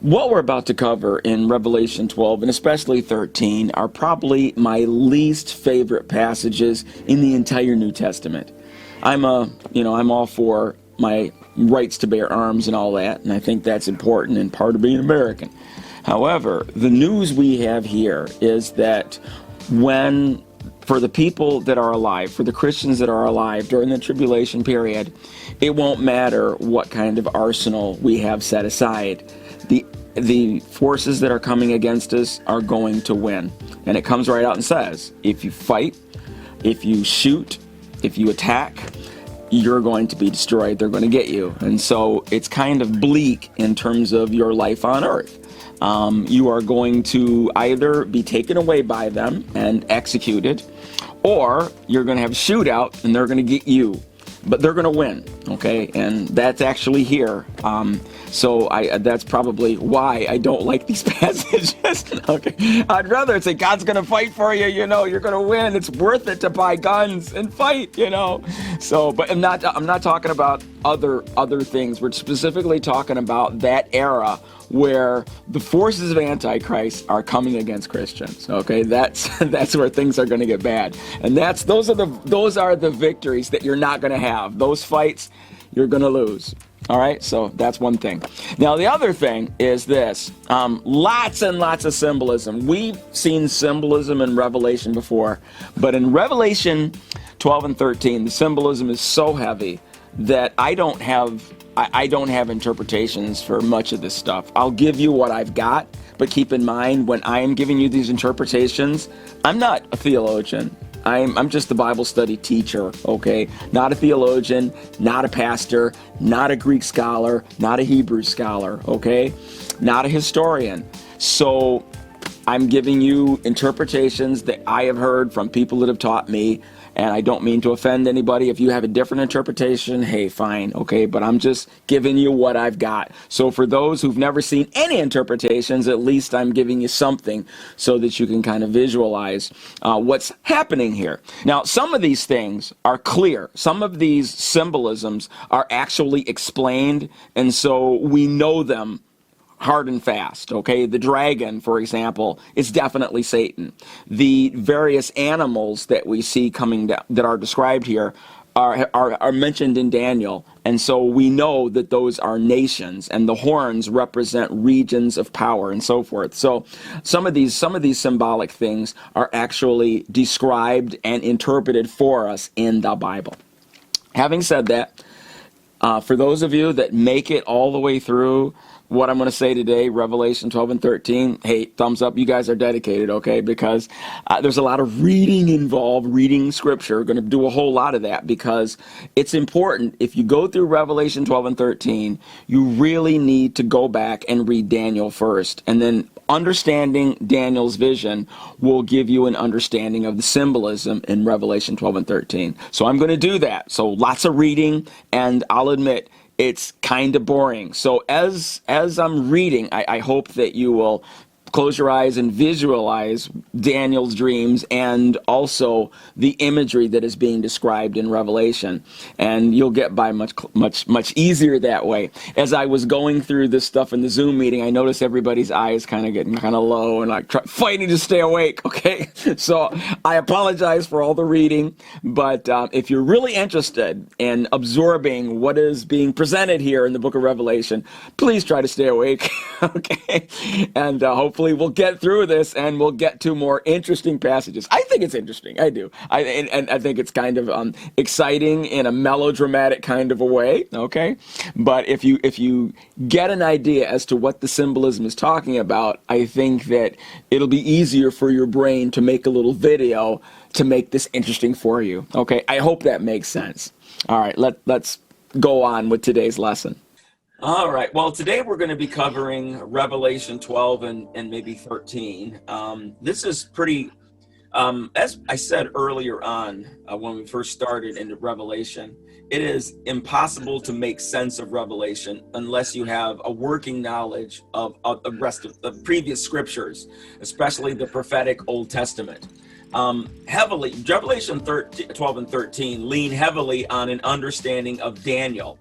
What we're about to cover in Revelation 12 and especially 13 are probably my least favorite passages in the entire New Testament. I'm all for my rights to bear arms and all that, and I think that's important and part of being American. However, the news we have here is that when for the people that are alive, for the Christians that are alive during the tribulation period, it won't matter what kind of arsenal we have set aside. The forces that are coming against us are going to win. And it comes right out and says, if you fight, if you shoot, if you attack, you're going to be destroyed. They're going to get you. And so it's kind of bleak in terms of your life on earth. You are going to either be taken away by them and executed, or you're going to have a shootout and they're going to get you. But they're going to win, okay? And that's actually here. So that's probably why I don't like these passages. Okay, I'd rather say God's going to fight for you. You're going to win. It's worth it to buy guns and fight. So, but I'm not talking about other things. We're specifically talking about that era where the forces of Antichrist are coming against Christians. Okay, that's where things are going to get bad, and those are the victories that you're not going to have. Those fights you're going to lose. All right, so that's one thing. Now the other thing is this: lots and lots of symbolism. We've seen symbolism in Revelation before, but in Revelation 12 and 13, the symbolism is so heavy that I don't have interpretations for much of this stuff. I'll give you what I've got, but keep in mind, when I am giving you these interpretations, I'm not a theologian. I'm just a Bible study teacher, okay? Not a theologian, not a pastor, not a Greek scholar, not a Hebrew scholar, okay? Not a historian. So I'm giving you interpretations that I have heard from people that have taught me, and I don't mean to offend anybody. If you have a different interpretation, hey, fine, okay? But I'm just giving you what I've got. So for those who've never seen any interpretations, at least I'm giving you something so that you can kind of visualize what's happening here. Now, some of these things are clear. Some of these symbolisms are actually explained, and so we know them hard and fast, okay? The dragon, for example, is definitely Satan. The various animals that we see coming down, that are described here, are mentioned in Daniel, and so we know that those are nations, and the horns represent regions of power and so forth. So some of these symbolic things are actually described and interpreted for us in the Bible. Having said that, for those of you that make it all the way through what I'm going to say today, Revelation 12 and 13, hey, thumbs up, you guys are dedicated, okay? Because there's a lot of reading involved, reading scripture. We're going to do a whole lot of that because it's important. If you go through Revelation 12 and 13, you really need to go back and read Daniel first. And then understanding Daniel's vision will give you an understanding of the symbolism in Revelation 12 and 13. So I'm going to do that. So lots of reading, and I'll admit, it's kind of boring. So as I'm reading, I hope that you will close your eyes and visualize Daniel's dreams and also the imagery that is being described in Revelation, and you'll get by much easier that way. As I was going through this stuff in the Zoom meeting, I noticed everybody's eyes kind of getting kind of low and like fighting to stay awake. Okay, so I apologize for all the reading, but if you're really interested in absorbing what is being presented here in the book of Revelation, please try to stay awake. Okay, and hopefully we'll get through this and we'll get to more interesting passages. I think it's interesting. I do. And I think it's kind of exciting in a melodramatic kind of a way. Okay, but if you get an idea as to what the symbolism is talking about, I think that it'll be easier for your brain to make a little video to make this interesting for you. Okay, I hope that makes sense. All right, let's go on with today's lesson. All right. Well, today we're going to be covering Revelation 12 and maybe 13. This is pretty, as I said earlier on when we first started into Revelation, it is impossible to make sense of Revelation unless you have a working knowledge of the rest of the previous scriptures, especially the prophetic Old Testament. Heavily, Revelation 12 and 13 lean heavily on an understanding of Daniel.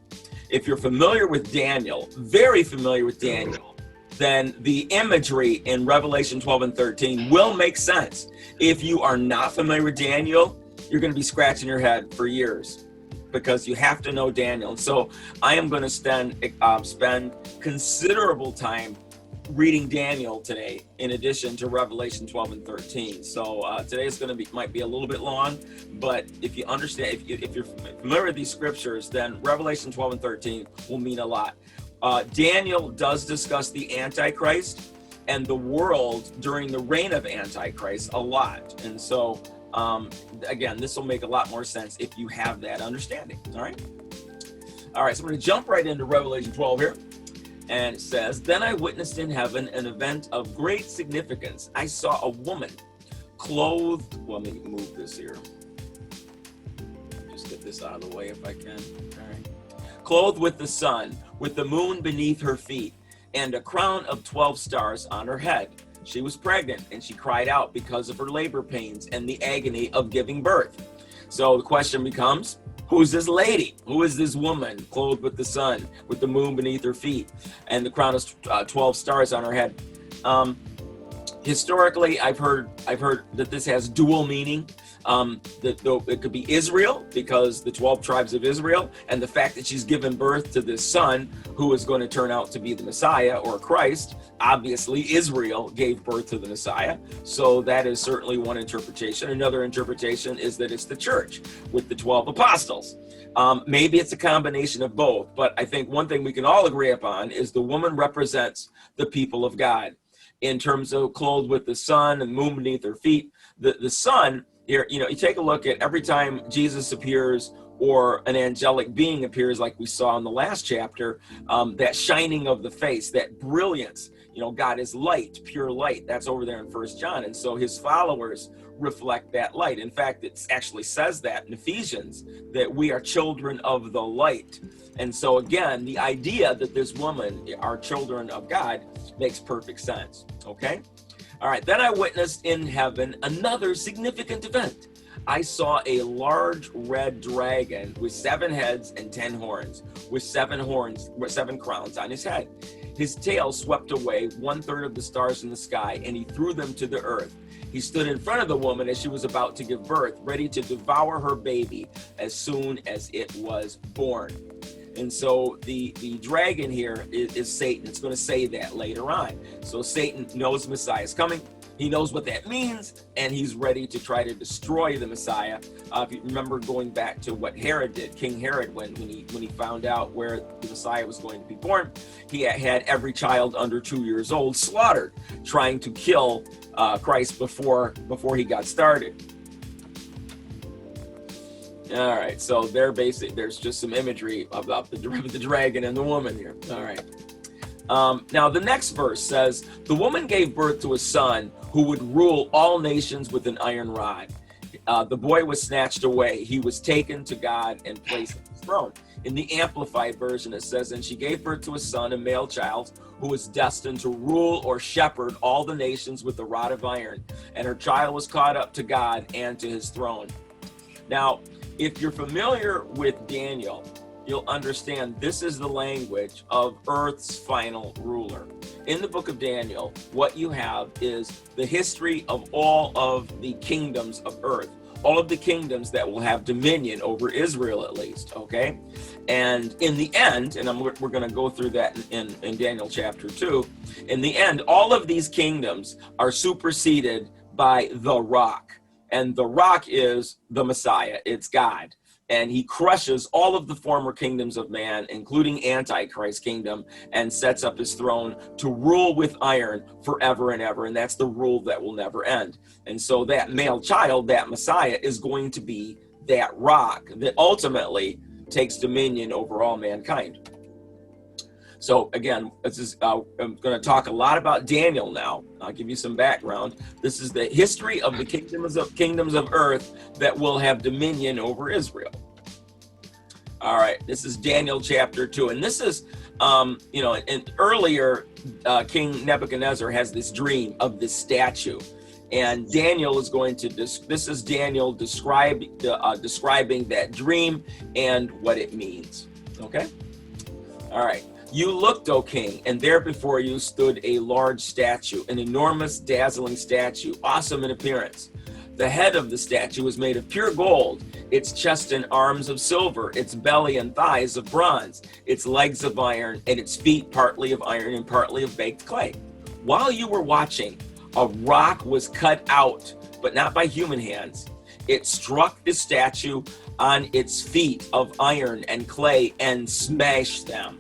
If you're familiar with Daniel, very familiar with Daniel, then the imagery in Revelation 12 and 13 will make sense. If you are not familiar with Daniel, you're going to be scratching your head for years, because you have to know Daniel. So I am going to spend considerable time reading Daniel today, in addition to Revelation 12 and 13. So today is going to might be a little bit long, but if you understand, if you're familiar with these scriptures, then Revelation 12 and 13 will mean a lot. Daniel does discuss the Antichrist and the world during the reign of Antichrist a lot. And so, again, this will make a lot more sense if you have that understanding. All right. So I'm going to jump right into Revelation 12 here. And it says, "Then I witnessed in heaven an event of great significance. I saw a woman clothed," well, let me move this here. Just get this out of the way if I can. All right. "Clothed with the sun, with the moon beneath her feet, and a crown of 12 stars on her head. She was pregnant, and she cried out because of her labor pains and the agony of giving birth." So the question becomes, who's this lady? Who is this woman clothed with the sun, with the moon beneath her feet, and the crown of 12 stars on her head? Historically, I've heard that this has dual meaning. That it could be Israel, because the 12 tribes of Israel, and the fact that she's given birth to this son who is going to turn out to be the Messiah or Christ. Obviously, Israel gave birth to the Messiah, so that is certainly one interpretation. Another interpretation is that it's the church with the 12 apostles. Maybe it's a combination of both, but I think one thing we can all agree upon is the woman represents the people of God in terms of clothed with the sun and moon beneath her feet. The sun here, you take a look at every time Jesus appears or an angelic being appears, like we saw in the last chapter, that shining of the face, that brilliance. God is light, pure light. That's over there in 1 John. And so his followers reflect that light. In fact, it actually says that in Ephesians, that we are children of the light. And so again, the idea that this woman are children of God makes perfect sense. Okay? All right, "Then I witnessed in heaven another significant event. I saw a large red dragon with 7 heads and 10 horns, with 7 crowns on his head. His tail swept away 1/3 of the stars in the sky, and he threw them to the earth. He stood in front of the woman as she was about to give birth, ready to devour her baby as soon as it was born." And so the dragon here is Satan. It's going to say that later on. So Satan knows Messiah is coming. He knows what that means, and he's ready to try to destroy the Messiah. If you remember going back to what Herod did, King Herod, when he found out where the Messiah was going to be born, he had every child under 2 years old slaughtered, trying to kill Christ before he got started. All right, so there's just some imagery about the dragon and the woman here. All right. Now the next verse says, "The woman gave birth to a son who would rule all nations with an iron rod. The boy was snatched away. He was taken to God and placed on his throne." In the Amplified version, it says, "And she gave birth to a son, a male child, who was destined to rule or shepherd all the nations with a rod of iron. And her child was caught up to God and to his throne." Now, if you're familiar with Daniel, you'll understand this is the language of Earth's final ruler. In the book of Daniel, what you have is the history of all of the kingdoms of Earth, all of the kingdoms that will have dominion over Israel, at least, okay? And in the end, and we're going to go through that in Daniel chapter 2, in the end, all of these kingdoms are superseded by the rock. And the rock is the Messiah. It's God. And he crushes all of the former kingdoms of man, including Antichrist's kingdom, and sets up his throne to rule with iron forever and ever. And that's the rule that will never end. And so that male child, that Messiah, is going to be that rock that ultimately takes dominion over all mankind. So again, I'm going to talk a lot about Daniel now. I'll give you some background. This is the history of the kingdoms of earth that will have dominion over Israel. All right, this is Daniel chapter 2, and this is, and earlier King Nebuchadnezzar has this dream of this statue, and Daniel is going to this is Daniel describing that dream and what it means. Okay, all right. You looked, O king, and there before you stood a large statue, an enormous, dazzling statue, awesome in appearance. The head of the statue was made of pure gold, its chest and arms of silver, its belly and thighs of bronze, its legs of iron, and its feet partly of iron and partly of baked clay. While you were watching, a rock was cut out, but not by human hands. It struck the statue on its feet of iron and clay and smashed them.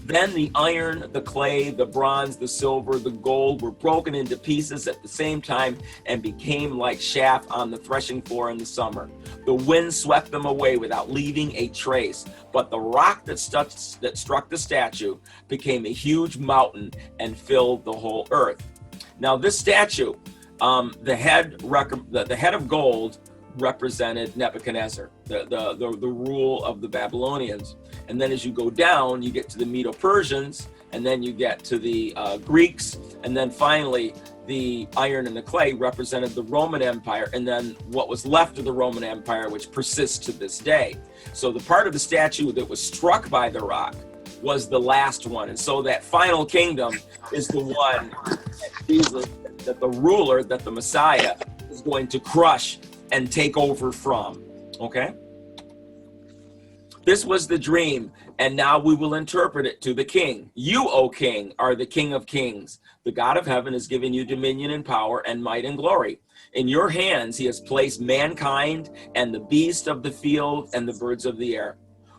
Then the iron, the clay, the bronze, the silver, the gold were broken into pieces at the same time and became like chaff on the threshing floor in the summer. The wind swept them away without leaving a trace, but the rock that struck the statue became a huge mountain and filled the whole earth. Now this statue, the head of gold represented Nebuchadnezzar, the rule of the Babylonians. And then as you go down, you get to the Medo-Persians, and then you get to the Greeks, and then finally the iron and the clay represented the Roman Empire, and then what was left of the Roman Empire, which persists to this day. So the part of the statue that was struck by the rock was the last one. And so that final kingdom is the one that Jesus, that the ruler, that the Messiah is going to crush and take over from. Okay? This was the dream, and now we will interpret it to the king. You, O king, are the King of kings. The God of heaven has given you dominion and power and might and glory. In your hands he has placed mankind and the beasts of the field and the birds of the air.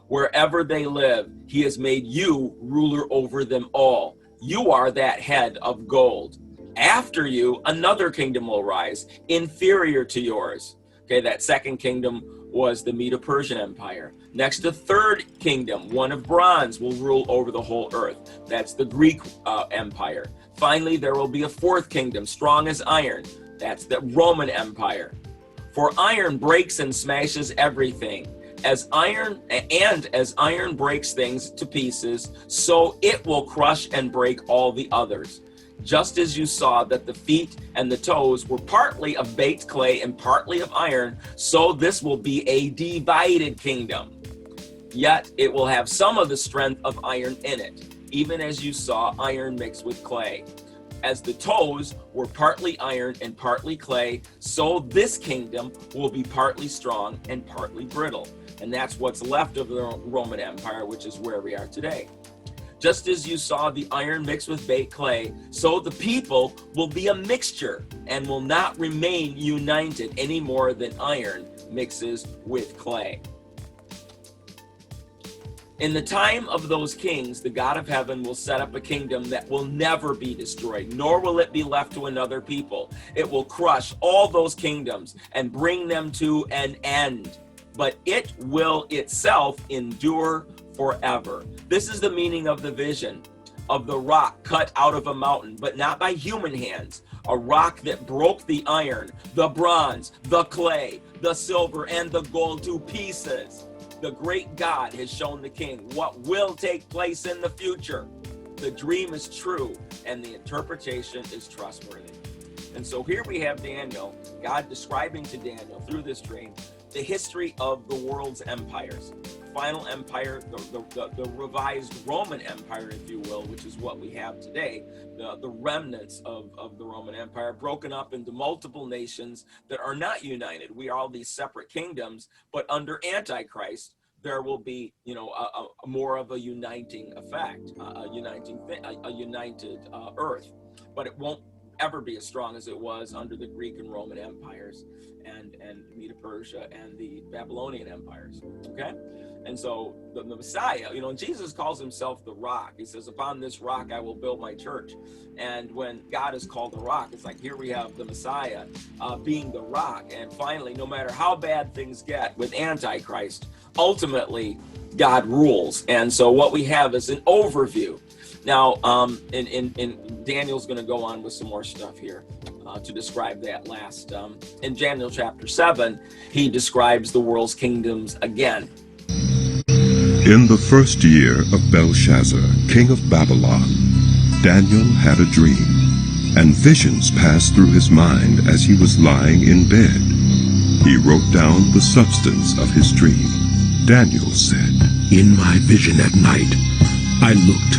Wherever they live, he has made you ruler over them all. You are that head of gold. After you, another kingdom will rise, inferior to yours. Okay, that second kingdom was the Medo-Persian Empire. Next, the third kingdom, one of bronze, will rule over the whole earth. That's the Greek Empire. Finally, there will be a fourth kingdom, strong as iron. That's the Roman Empire. For iron breaks and smashes everything. As iron breaks things to pieces, so it will crush and break all the others. Just as you saw that the feet and the toes were partly of baked clay and partly of iron, so this will be a divided kingdom. Yet it will have some of the strength of iron in it, even as you saw iron mixed with clay. As the toes were partly iron and partly clay, so this kingdom will be partly strong and partly brittle. And that's what's left of the Roman Empire, which is where we are today. Just as you saw the iron mixed with baked clay, so the people will be a mixture and will not remain united any more than iron mixes with clay. In the time of those kings, the God of heaven will set up a kingdom that will never be destroyed, nor will it be left to another people. It will crush all those kingdoms and bring them to an end, but it will itself endure forever. This is the meaning of the vision of the rock cut out of a mountain, but not by human hands. A rock that broke the iron, the bronze, the clay, the silver, and the gold to pieces. The great God has shown the king what will take place in the future. The dream is true, and the interpretation is trustworthy. And so here we have Daniel, God describing to Daniel through this dream the history of the world's empires. Final empire, the revised Roman Empire, if you will, which is what we have today, the remnants of the Roman Empire, broken up into multiple nations that are not united. We are all these separate kingdoms, but under Antichrist, there will be, a more of a uniting effect, a united earth, but it won't ever be as strong as it was under the Greek and Roman empires and Medo-Persia and the Babylonian empires. Okay? And so the Messiah, Jesus calls himself the rock. He says, upon this rock I will build my church. And when God is called the rock, it's like here we have the Messiah being the rock. And finally, no matter how bad things get with Antichrist, ultimately God rules. And so what we have is an overview. Now, in Daniel's going to go on with some more stuff here to describe that last. In Daniel chapter 7, he describes the world's kingdoms again. In the first year of Belshazzar, king of Babylon, Daniel had a dream, and visions passed through his mind as he was lying in bed. He wrote down the substance of his dream. Daniel said, In my vision at night, I looked,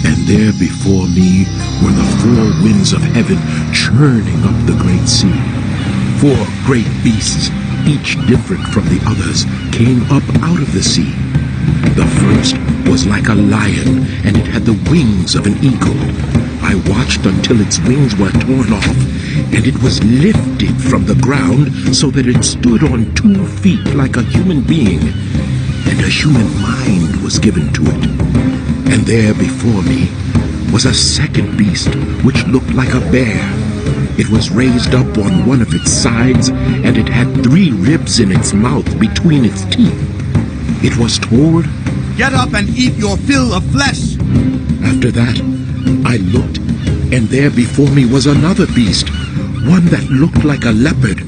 and there before me were the four winds of heaven churning up the great sea. Four great beasts, each different from the others, came up out of the sea. The first was like a lion, and it had the wings of an eagle. I watched until its wings were torn off, and it was lifted from the ground so that it stood on 2 feet like a human being, and a human mind was given to it. And there before me was a second beast which looked like a bear. It was raised up on one of its sides, and it had 3 ribs in its mouth between its teeth. It was told, "Get up and eat your fill of flesh." After that, I looked, and there before me was another beast, one that looked like a leopard,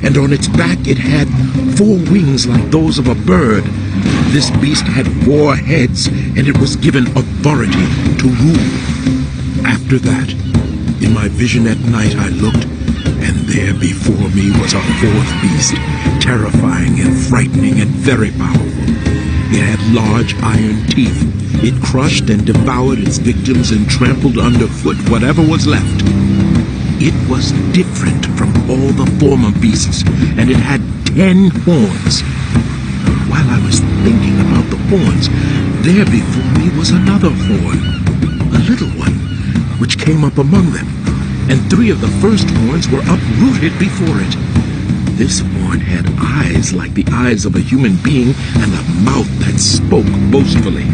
and on its back it had 4 wings like those of a bird. This beast had 4 heads, and it was given authority to rule. After that, in my vision at night I looked, and there before me was a 4th beast, terrifying and frightening and very powerful. It had large iron teeth. It crushed and devoured its victims and trampled underfoot whatever was left. It was different from all the former beasts, and it had 10 horns. While I was thinking about the horns, there before me was another horn, a little one, which came up among them, and 3 of the first horns were uprooted before it. This horn had eyes like the eyes of a human being, and a mouth that spoke boastfully.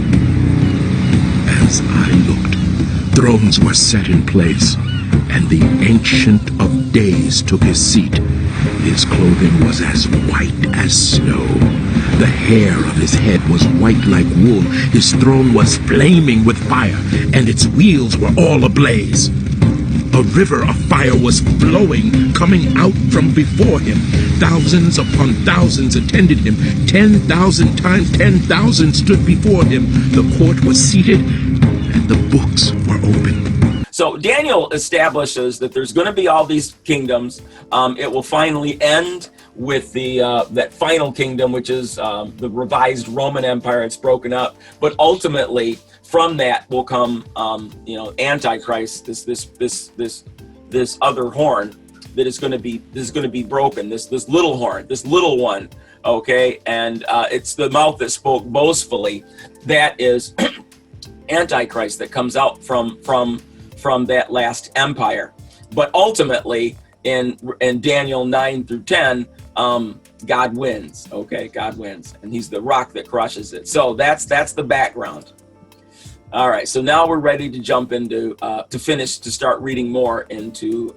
As I looked, thrones were set in place, and the Ancient of Days took his seat. His clothing was as white as snow. The hair of his head was white like wool. His throne was flaming with fire, and its wheels were all ablaze. A river of fire was flowing, coming out from before him. Thousands upon thousands attended him. 10,000 times 10,000 stood before him. The court was seated, and the books were open. So Daniel establishes that there's going to be all these kingdoms. It will finally end with the that final kingdom, which is the revised Roman Empire. It's broken up, but ultimately from that will come, Antichrist, this other horn that is going to be broken. This little horn, this little one, okay, and it's the mouth that spoke boastfully. That is Antichrist that comes out from that last empire. But ultimately, in Daniel 9 through 10, God wins. Okay, God wins, and He's the rock that crushes it. So that's the background. All right, so now we're ready to jump into to start reading more into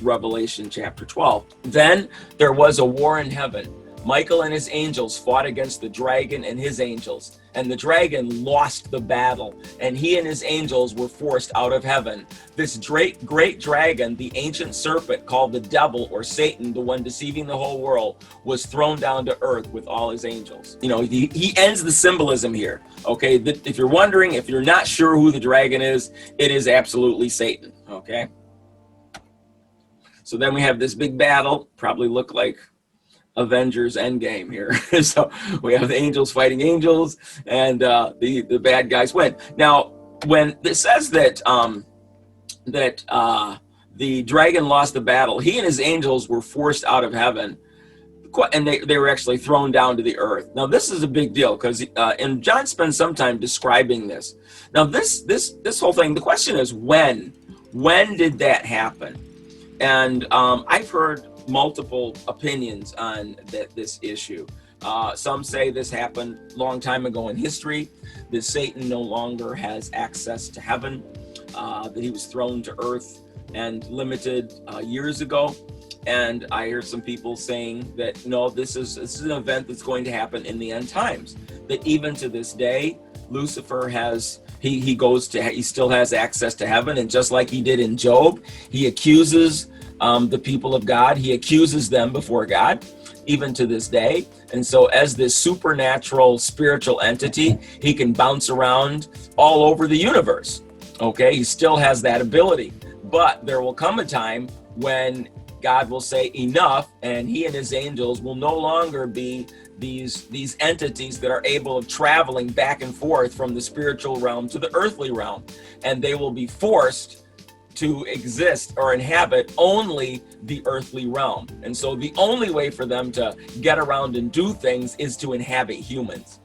Revelation chapter 12. Then there was a war in heaven. Michael and his angels fought against the dragon and his angels, and the dragon lost the battle, and he and his angels were forced out of heaven. This great dragon, the ancient serpent called the devil or Satan, the one deceiving the whole world, was thrown down to earth with all his angels. He ends the symbolism here. Okay, if you're wondering, if you're not sure who the dragon is, it is absolutely Satan. Okay, so then we have this big battle, probably look like Avengers Endgame here. So we have the angels fighting angels, and the bad guys win. Now, when it says that the dragon lost the battle, he and his angels were forced out of heaven, and they were actually thrown down to the earth. Now, this is a big deal because and John spends some time describing this. Now, this whole thing, the question is when did that happen? And I've heard multiple opinions on this issue. Some say this happened a long time ago in history, that Satan no longer has access to heaven, that he was thrown to earth and limited years ago. And I hear some people saying that no, this is an event that's going to happen in the end times, that even to this day Lucifer has he still has access to heaven, and just like he did in Job, he accuses the people of God. He accuses them before God, even to this day. And so as this supernatural spiritual entity, he can bounce around all over the universe. Okay, he still has that ability. But there will come a time when God will say enough, and he and his angels will no longer be these entities that are able of traveling back and forth from the spiritual realm to the earthly realm, and they will be forced to exist or inhabit only the earthly realm. And so the only way for them to get around and do things is to inhabit humans.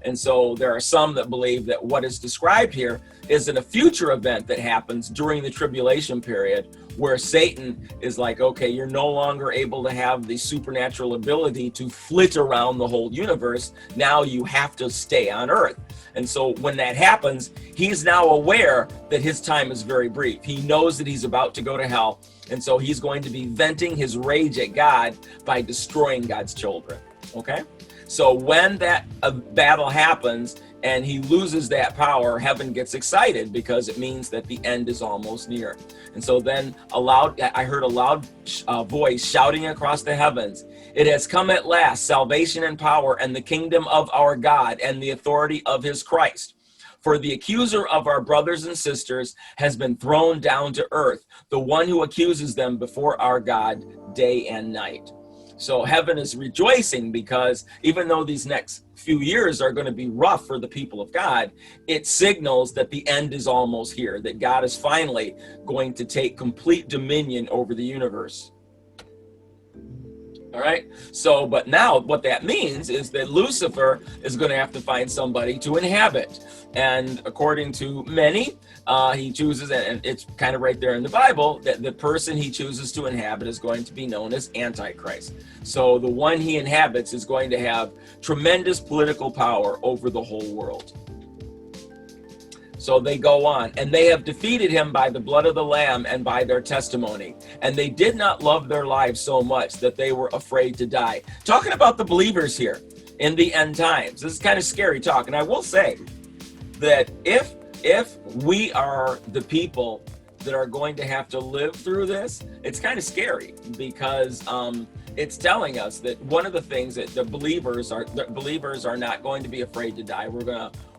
And so there are some that believe that what is described here is in a future event that happens during the tribulation period, where Satan is like, okay, you're no longer able to have the supernatural ability to flit around the whole universe. Now you have to stay on earth. And so when that happens, he's now aware that his time is very brief. He knows that he's about to go to hell. And so he's going to be venting his rage at God by destroying God's children. Okay? So when that battle happens and he loses that power, heaven gets excited because it means that the end is almost near. And so then I heard a loud voice shouting across the heavens, "It has come at last, salvation and power and the kingdom of our God and the authority of his Christ. For the accuser of our brothers and sisters has been thrown down to earth, the one who accuses them before our God day and night." So heaven is rejoicing because even though these next few years are going to be rough for the people of God, it signals that the end is almost here, that God is finally going to take complete dominion over the universe. All right. So, but now what that means is that Lucifer is going to have to find somebody to inhabit. And according to many, he chooses, and it's kind of right there in the Bible, that the person he chooses to inhabit is going to be known as Antichrist. So the one he inhabits is going to have tremendous political power over the whole world. So they go on, and they have defeated him by the blood of the Lamb and by their testimony. And they did not love their lives so much that they were afraid to die. Talking about the believers here in the end times. This is kind of scary talk. And I will say that if we are the people that are going to have to live through this, it's kind of scary because it's telling us that one of the things that the believers are not going to be afraid to die.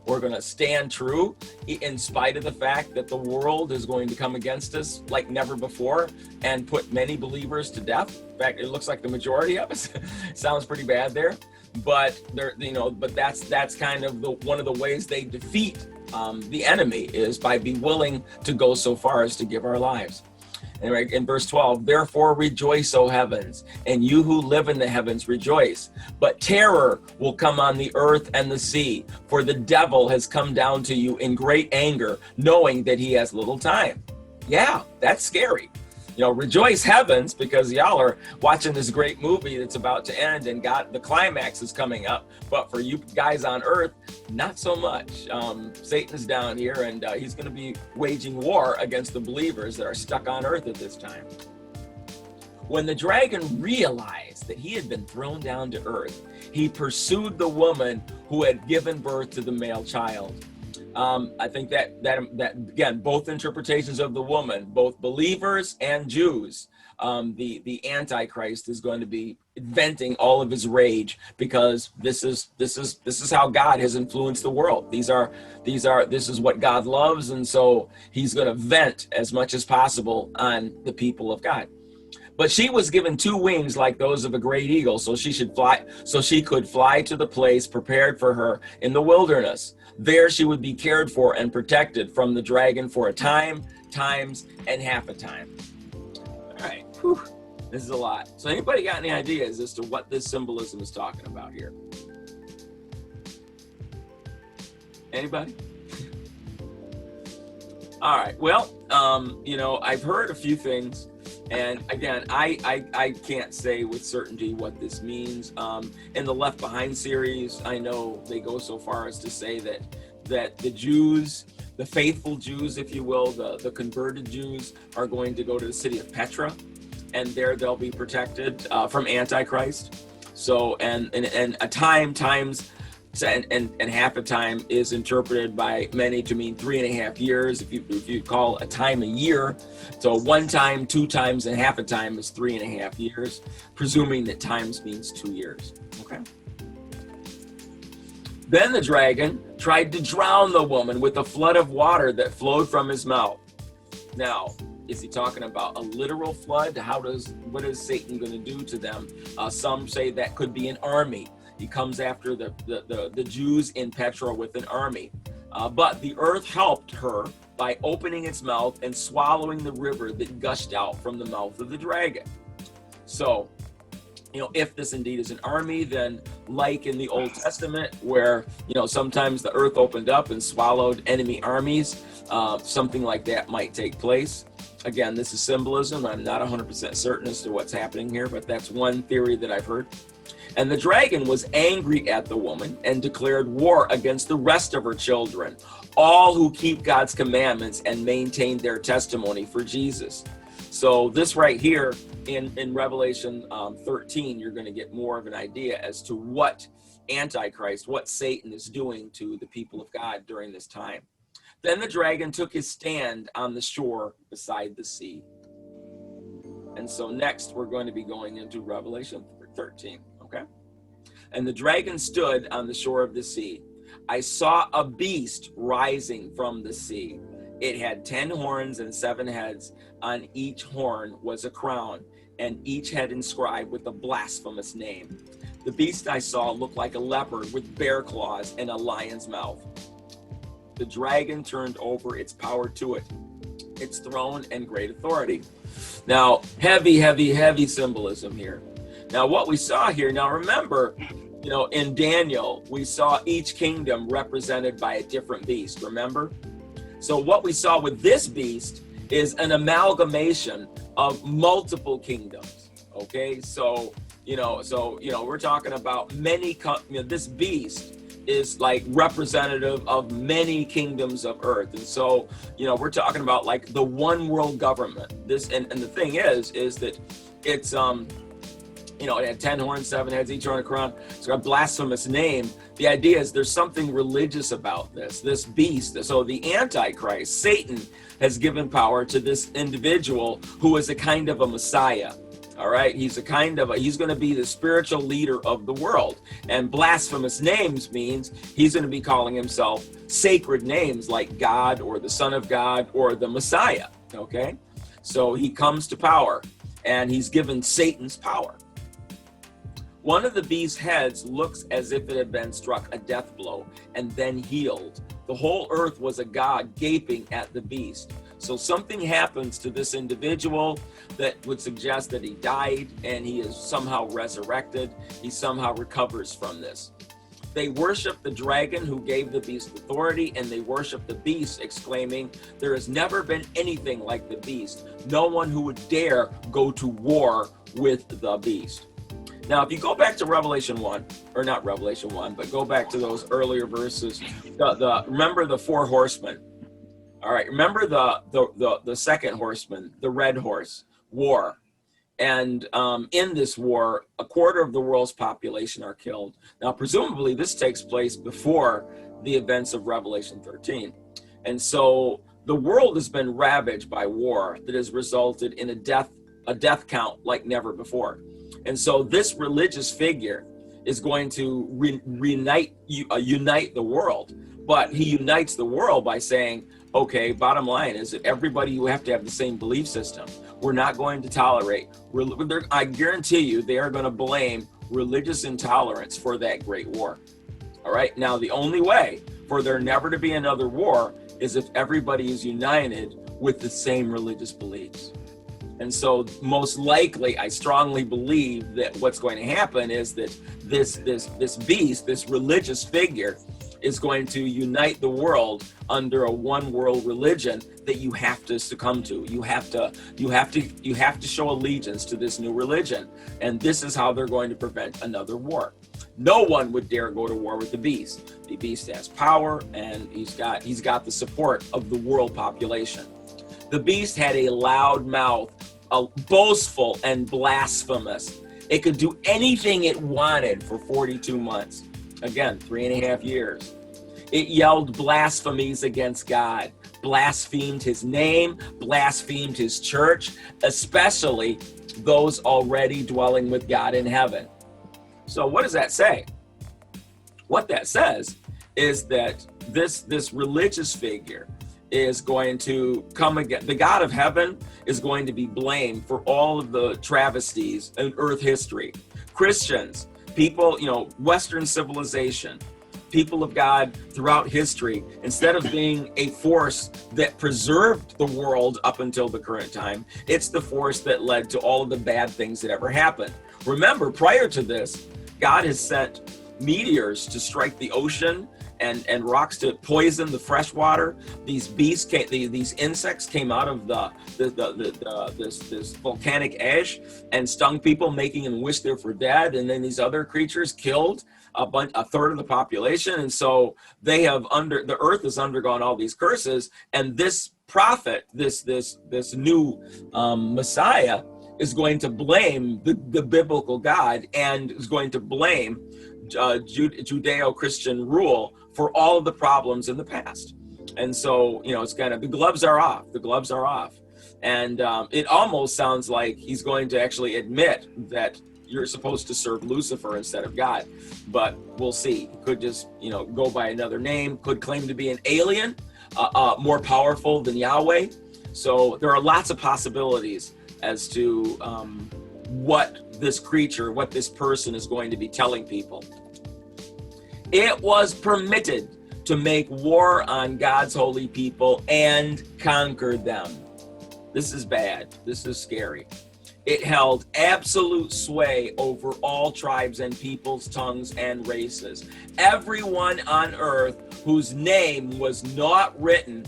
We're going to stand true in spite of the fact that the world is going to come against us like never before and put many believers to death. In fact, it looks like the majority of us. Sounds pretty bad there, but that's kind of one of the ways they defeat the enemy is by being willing to go so far as to give our lives. Anyway, in verse 12, "Therefore rejoice, O heavens, and you who live in the heavens rejoice. But terror will come on the earth and the sea, for the devil has come down to you in great anger, knowing that he has little time." Yeah, that's scary. Rejoice heavens, because y'all are watching this great movie that's about to end and the climax is coming up. But for you guys on earth, not so much. Satan's down here and he's going to be waging war against the believers that are stuck on earth at this time. When the dragon realized that he had been thrown down to earth, he pursued the woman who had given birth to the male child. I think that again, both interpretations of the woman, both believers and Jews, the Antichrist is going to be venting all of his rage because this is how God has influenced the world. This is what God loves, and so he's going to vent as much as possible on the people of God. But she was given 2 wings like those of a great eagle, so she could fly to the place prepared for her in the wilderness. There she would be cared for and protected from the dragon for a time, times, and half a time. All right, whew. This is a lot. So anybody got any ideas as to what this symbolism is talking about here? Anybody? All right, well, I've heard a few things. And again, I can't say with certainty what this means. In the Left Behind series, I know they go so far as to say that the Jews, the faithful Jews, if you will, the converted Jews, are going to go to the city of Petra, and there they'll be protected from Antichrist. So, and a time times and half a time is interpreted by many to mean 3.5 years. If you call a time a year, so 1 time, 2 times, and half a time is 3.5 years, presuming that times means 2 years. Okay. Then the dragon tried to drown the woman with a flood of water that flowed from his mouth. Now, is he talking about a literal flood? What is Satan going to do to them? Some say that could be an army. He comes after the Jews in Petra with an army. But the earth helped her by opening its mouth and swallowing the river that gushed out from the mouth of the dragon. So, if this indeed is an army, then like in the Old Testament, where, sometimes the earth opened up and swallowed enemy armies, something like that might take place. Again, this is symbolism. I'm not 100% certain as to what's happening here, but that's one theory that I've heard. And the dragon was angry at the woman and declared war against the rest of her children, all who keep God's commandments and maintain their testimony for Jesus. So this right here in Revelation 13, you're going to get more of an idea as to what Antichrist, what Satan is doing to the people of God during this time. Then the dragon took his stand on the shore beside the sea. And so next we're going to be going into Revelation 13, okay? And the dragon stood on the shore of the sea. I saw a beast rising from the sea. It had 10 horns and 7 heads. On each horn was a crown, and each head inscribed with a blasphemous name. The beast I saw looked like a leopard with bear claws and a lion's mouth. The dragon turned over its power to it, its throne and great authority. Now, heavy symbolism here. Now, what we saw here, now remember, in Daniel, we saw each kingdom represented by a different beast, remember? So what we saw with this beast is an amalgamation of multiple kingdoms, okay? So, we're talking about many, this beast is like representative of many kingdoms of earth. And so, we're talking about like the one world government. This, and the thing is that it's, it had 10 horns, 7 heads, each horn a crown. It's got a blasphemous name. The idea is there's something religious about this beast. So the Antichrist, Satan, has given power to this individual who is a kind of a Messiah. All right, he's going to be the spiritual leader of the world. And blasphemous names means he's going to be calling himself sacred names like God or the Son of God or the Messiah. Okay, so he comes to power and he's given Satan's power. One of the beast's heads looks as if it had been struck a death blow and then healed. The whole earth was agog, gaping at the beast. So something happens to this individual that would suggest that he died and he is somehow resurrected. He somehow recovers from this. They worship the dragon who gave the beast authority, and they worship the beast, exclaiming, "There has never been anything like the beast. No one who would dare go to war with the beast." Now, if you go back to Revelation 1, or not Revelation 1, but go back to those earlier verses, remember the 4 horsemen. All right, remember the second horseman, the red horse, war. And in this war, a quarter of the world's population are killed. Now, presumably, this takes place before the events of Revelation 13. And so the world has been ravaged by war that has resulted in a death count like never before. And so this religious figure is going to unite the world. But he unites the world by saying, okay, bottom line is that everybody, you have to have the same belief system. We're not going to tolerate, I guarantee you, they are going to blame religious intolerance for that great war. All right, now the only way for there never to be another war is if everybody is united with the same religious beliefs. And so most likely, I strongly believe that what's going to happen is that this beast, this religious figure, is going to unite the world under a one world religion that you have to succumb to. You have to show allegiance to this new religion. And this is how they're going to prevent another war. No one would dare go to war with the beast. The beast has power, and he's got the support of the world population. The beast had a loud mouth, boastful and blasphemous. It could do anything it wanted for 42 months. Again, 3.5 years. It yelled blasphemies against God, blasphemed his name, blasphemed his church, especially those already dwelling with God in heaven. So what does that say? What that says is that this religious figure is going to come again. The God of heaven is going to be blamed for all of the travesties in earth history. Christians, People, Western civilization, people of God throughout history, instead of being a force that preserved the world up until the current time, it's the force that led to all of the bad things that ever happened. Remember, prior to this, God has sent meteors to strike the ocean and rocks to poison the fresh water. These beasts these insects came out of this volcanic ash and stung people, making them wish they were dead. And then these other creatures killed a third of the population. And so the earth has undergone all these curses. And this prophet, this new Messiah, is going to blame the biblical God, and is going to blame Judeo-Christian rule for all of the problems in the past. And so, it's kind of, the gloves are off. And it almost sounds like he's going to actually admit that you're supposed to serve Lucifer instead of God. But we'll see. He could just, go by another name, could claim to be an alien, more powerful than Yahweh. So there are lots of possibilities as to what this creature, what this person is going to be telling people. It was permitted to make war on God's holy people and conquer them. This is bad. This is scary. It held absolute sway over all tribes and peoples, tongues, and races. Everyone on earth whose name was not written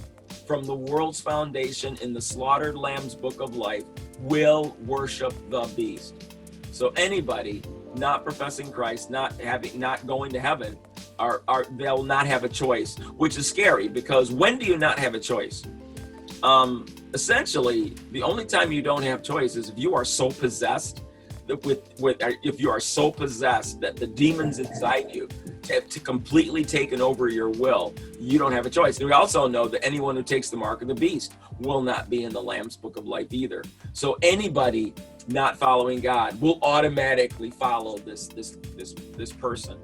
from the world's foundation in the slaughtered lamb's book of life will worship the beast. So anybody not professing Christ, not going to heaven, they'll not have a choice, which is scary, because when do you not have a choice? Essentially, the only time you don't have choice is if you are so possessed if you are so possessed that the demons inside you have completely taken over your will, you don't have a choice. And we also know that anyone who takes the mark of the beast will not be in the Lamb's book of life either. So anybody not following God will automatically follow this person.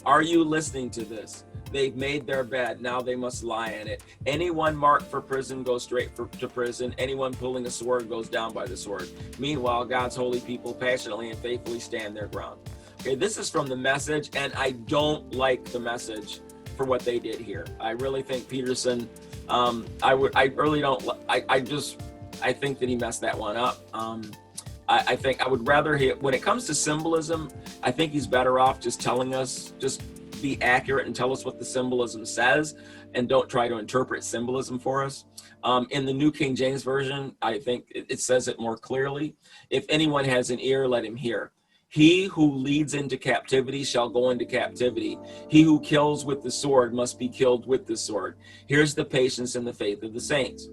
Are you listening to this? They've made their bed, now they must lie in it. Anyone marked for prison goes straight to prison. Anyone pulling a sword goes down by the sword. Meanwhile, God's holy people passionately and faithfully stand their ground. Okay, this is from the Message, and I don't like the Message for what they did here. I really think Peterson, I think that he messed that one up. I think I would rather when it comes to symbolism, I think he's better off just telling us, just be accurate and tell us what the symbolism says, and don't try to interpret symbolism for us. In the New King James Version, I think it says it more clearly. If anyone has an ear, let him hear. He who leads into captivity shall go into captivity. He who kills with the sword must be killed with the sword. Here's the patience and the faith of the saints.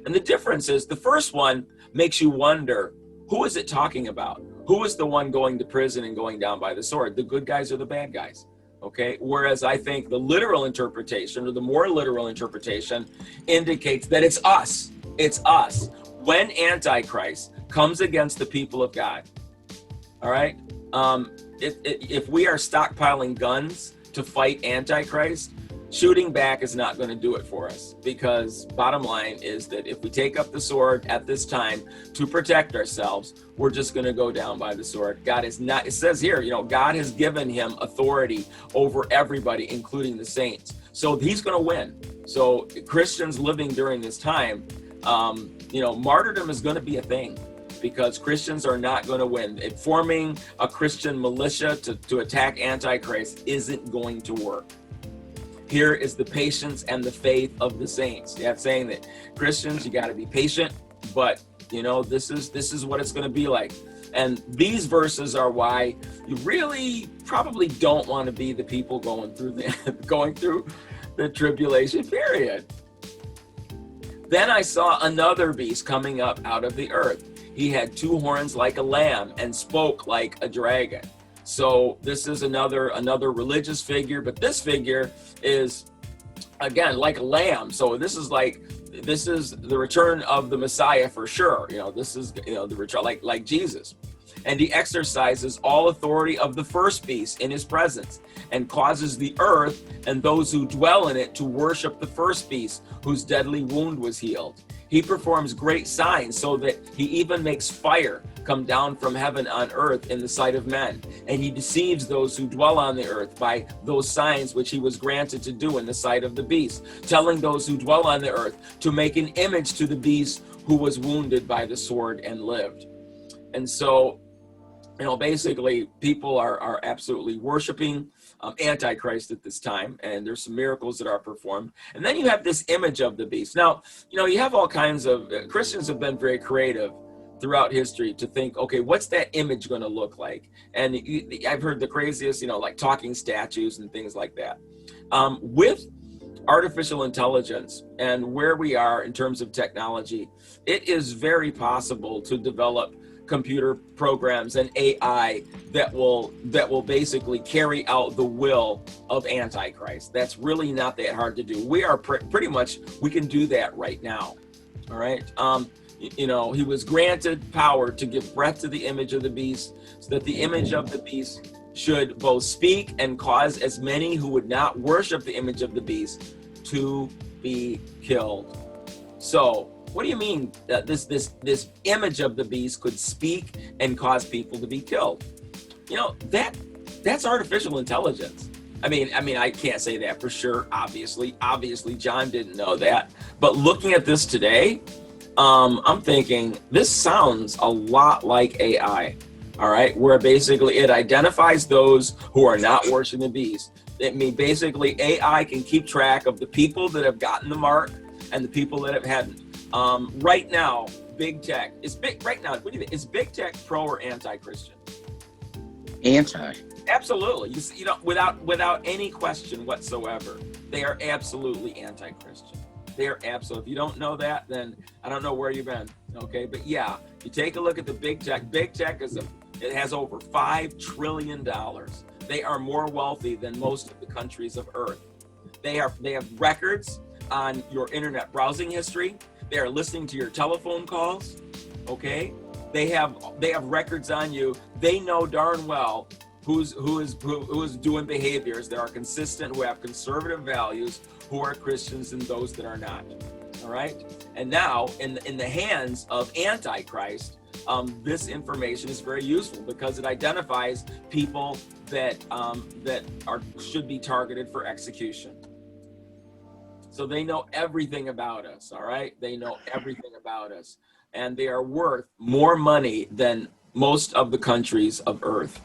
And the difference is, the first one makes you wonder, who is it talking about? Who is the one going to prison and going down by the sword? The good guys or the bad guys? Okay, whereas I think the literal interpretation, or the more literal interpretation, indicates that it's us. It's us. When Antichrist comes against the people of God, all right, if we are stockpiling guns to fight Antichrist, shooting back is not going to do it for us, because bottom line is that if we take up the sword at this time to protect ourselves, we're just going to go down by the sword. God is not, it says here, God has given him authority over everybody, including the saints. So he's going to win. So Christians living during this time, martyrdom is going to be a thing, because Christians are not going to win. Forming a Christian militia to attack Antichrist isn't going to work. Here is the patience and the faith of the saints. Yeah, saying that Christians, you got to be patient, but this is what it's going to be like. And these verses are why you really probably don't want to be the people going through the tribulation period. Then I saw another beast coming up out of the earth. He had two horns like a lamb and spoke like a dragon. So this is another religious figure, but this figure is, again, like a lamb. So this is the return of the Messiah for sure. This is the return, like Jesus. And he exercises all authority of the first beast in his presence, and causes the earth and those who dwell in it to worship the first beast, whose deadly wound was healed. He performs great signs, so that he even makes fire come down from heaven on earth in the sight of men. And he deceives those who dwell on the earth by those signs which he was granted to do in the sight of the beast, telling those who dwell on the earth to make an image to the beast who was wounded by the sword and lived. And so, basically people are absolutely worshiping Antichrist at this time, and there's some miracles that are performed. And then you have this image of the beast. Now, you have all kinds of, Christians have been very creative throughout history to think, okay, what's that image going to look like? And I've heard the craziest, like talking statues and things like that. With artificial intelligence and where we are in terms of technology, it is very possible to develop computer programs and AI that will basically carry out the will of Antichrist. That's really not that hard to do. We are pretty much, we can do that right now. All right. He was granted power to give breath to the image of the beast, so that the image of the beast should both speak and cause as many who would not worship the image of the beast to be killed. So what do you mean that this image of the beast could speak and cause people to be killed? That's artificial intelligence. I mean, I can't say that for sure. Obviously, John didn't know that. But looking at this today, I'm thinking this sounds a lot like AI. All right, where basically it identifies those who are not worshiping the beast. Basically AI can keep track of the people that have gotten the mark and the people that hadn't. Right now, big tech is big. Right now, what do you think? Is big tech pro or anti-Christian? Anti. Absolutely. Without any question whatsoever, they are absolutely anti-Christian. They are absolute. If you don't know that, then I don't know where you've been. Okay, but yeah, you take a look at the big tech. Big tech it has over $5 trillion. They are more wealthy than most of the countries of Earth. They have records on your internet browsing history. They are listening to your telephone calls. Okay, they have records on you. They know darn well who is doing behaviors that are consistent, who have conservative values, who are Christians, and those that are not. All right, and now in the hands of Antichrist, this information is very useful because it identifies people that should be targeted for execution. So they know everything about us, all right? They know everything about us. And they are worth more money than most of the countries of Earth.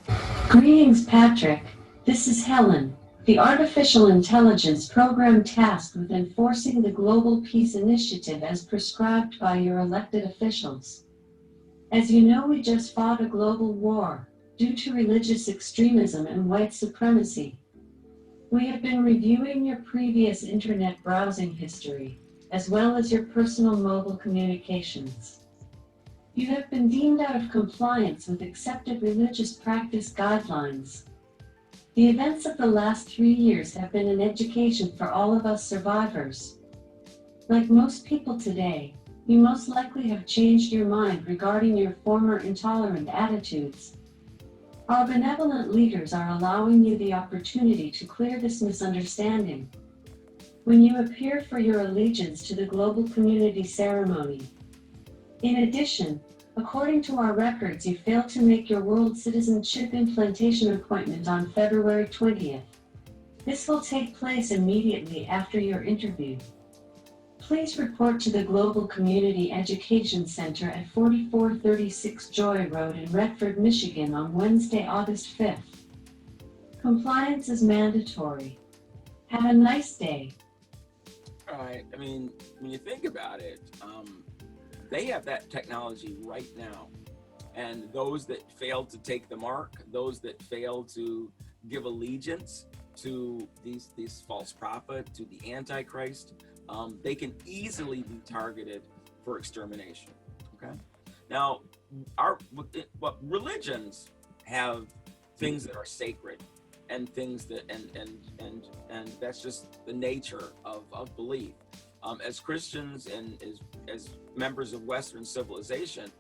Greetings, Patrick. This is Helen, the artificial intelligence program tasked with enforcing the Global Peace Initiative as prescribed by your elected officials. As you know, we just fought a global war due to religious extremism and white supremacy. We have been reviewing your previous internet browsing history, as well as your personal mobile communications. You have been deemed out of compliance with accepted religious practice guidelines. The events of the last 3 years have been an education for all of us survivors. Like most people today, you most likely have changed your mind regarding your former intolerant attitudes. Our benevolent leaders are allowing you the opportunity to clear this misunderstanding. When you appear for your allegiance to the global community ceremony. In addition, according to our records, you failed to make your world citizenship implantation appointment on February 20th. This will take place immediately after your interview. Please report to the Global Community Education Center at 4436 Joy Road in Redford, Michigan on Wednesday, August 5th. Compliance is mandatory. Have a nice day. All right. I mean, when you think about it, they have that technology right now. And those that fail to take the mark, those that fail to give allegiance to these false prophets, to the Antichrist, they can easily be targeted for extermination. Okay. Now, what religions have things that are sacred, and things that and that's just the nature of belief. As Christians and as members of Western civilization,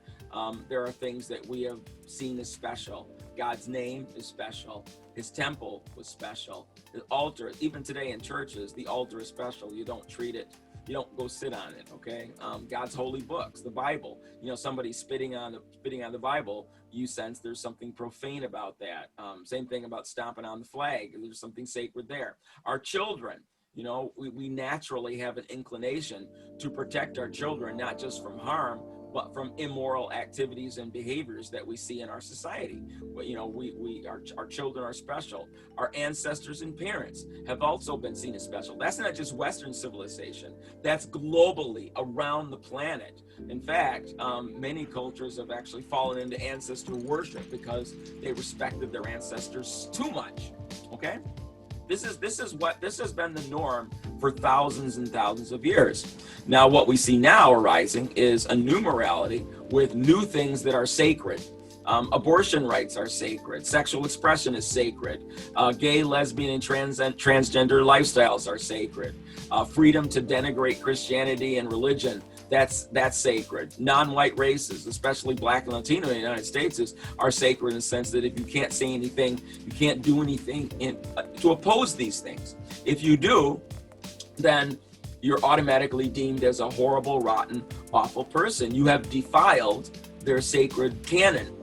there are things that we have seen as special. God's name is special. His temple was special. The altar, even today in churches, the altar is special. You don't treat it, you don't go sit on it, okay? God's holy books, the Bible. You know, somebody spitting on the Bible, you sense there's something profane about that. Same thing about stomping on the flag. There's something sacred there. Our children, you know, we naturally have an inclination to protect our children, not just from harm, but from immoral activities and behaviors that we see in our society. You know, our children are special. Our ancestors and parents have also been seen as special. That's not just Western civilization. That's globally around the planet. In fact, many cultures have actually fallen into ancestor worship because they respected their ancestors too much. Okay? This has been the norm for thousands and thousands of years. Now, what we see now arising is a new morality with new things that are sacred. Abortion rights are sacred. Sexual expression is sacred. Gay, lesbian, and transgender lifestyles are sacred. Freedom to denigrate Christianity and religion, that's sacred. Non-white races, especially Black and Latino in the United States, are sacred in the sense that if you can't say anything, you can't do anything to oppose these things. If you do, then you're automatically deemed as a horrible, rotten, awful person. You have defiled their sacred canon.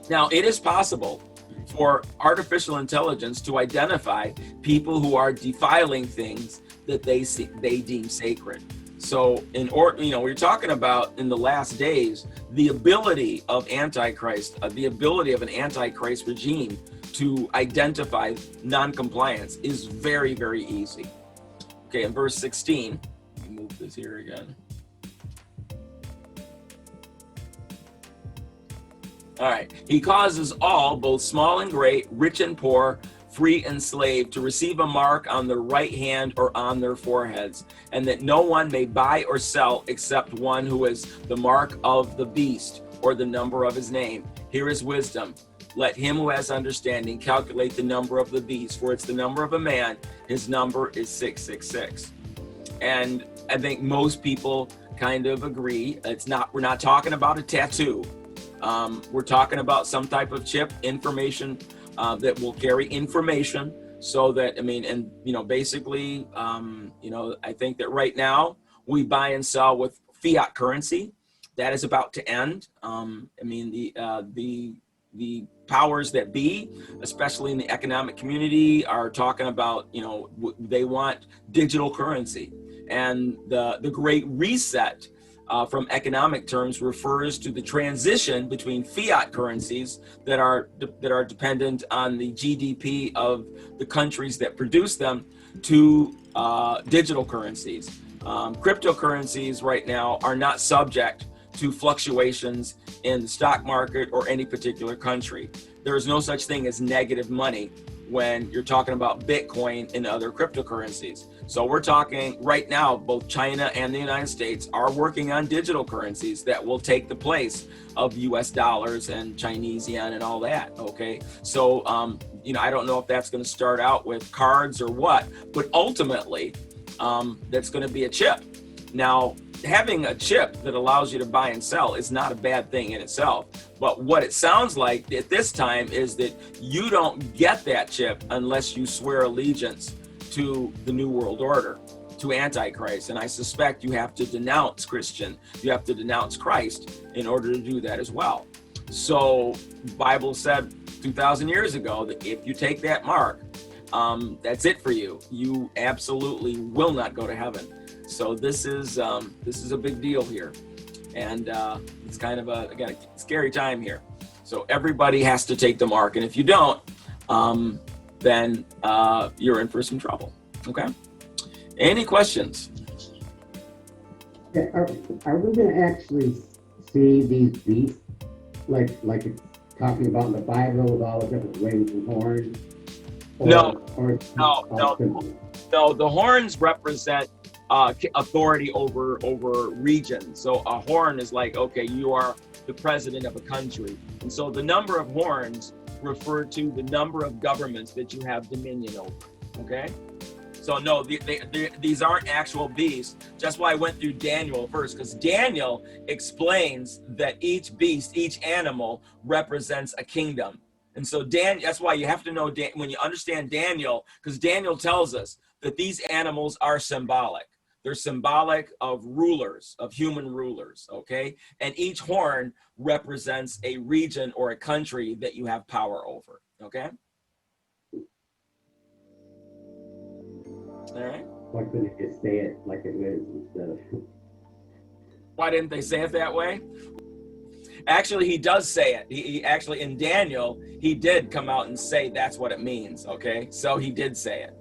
Now, it is possible for artificial intelligence to identify people who are defiling things that they deem sacred. So, we're talking about in the last days, the ability of Antichrist, the ability of an Antichrist regime to identify non-compliance is very, very easy. Okay, in verse 16, let me move this here again. All right, he causes all, both small and great, rich and poor, free and slave, to receive a mark on their right hand or on their foreheads, and that no one may buy or sell except one who has the mark of the beast or the number of his name. Here is wisdom. Let him who has understanding calculate the number of the beast, for it's the number of a man. His number is 666. And I think most people kind of agree. We're not talking about a tattoo. We're talking about some type of chip, information that will carry information, so that, basically, I think that right now we buy and sell with fiat currency. That is about to end. The powers that be, especially in the economic community, are talking about, they want digital currency. And the Great Reset, from economic terms, refers to the transition between fiat currencies that are dependent on the GDP of the countries that produce them to digital currencies. Cryptocurrencies right now are not subject to fluctuations in the stock market or any particular country. There is no such thing as negative money when you're talking about Bitcoin and other cryptocurrencies. So we're talking right now, both China and the United States are working on digital currencies that will take the place of US dollars and Chinese yuan and all that, okay? So, I don't know if that's gonna start out with cards or what, but ultimately, that's gonna be a chip. Now, having a chip that allows you to buy and sell is not a bad thing in itself. But what it sounds like at this time is that you don't get that chip unless you swear allegiance to the New World Order, to Antichrist. And I suspect you have to denounce you have to denounce Christ in order to do that as well. So the Bible said 2,000 years ago that if you take that mark, that's it for you. You absolutely will not go to heaven. So this is a big deal here, and it's kind of a scary time here. So everybody has to take the mark, and if you don't, then you're in for some trouble. Okay. Any questions? Yeah, are we going to actually see these beasts like it's talking about in the Bible with all the different wings and horns? No. The horns represent authority over regions. So a horn is like, okay, you are the president of a country, and so the number of horns refer to the number of governments that you have dominion over. Okay, so no, these aren't actual beasts. That's why I went through Daniel first, because Daniel explains that each beast, each animal represents a kingdom. And so that's why you have to know when you understand Daniel, because Daniel tells us that these animals are symbolic. They're symbolic of rulers, of human rulers, okay? And each horn represents a region or a country that you have power over, okay? All right. Why couldn't they just say it like it is instead of? Why didn't they say it that way? Actually, he does say it. He actually, in Daniel, he did come out and say that's what it means, okay? So he did say it.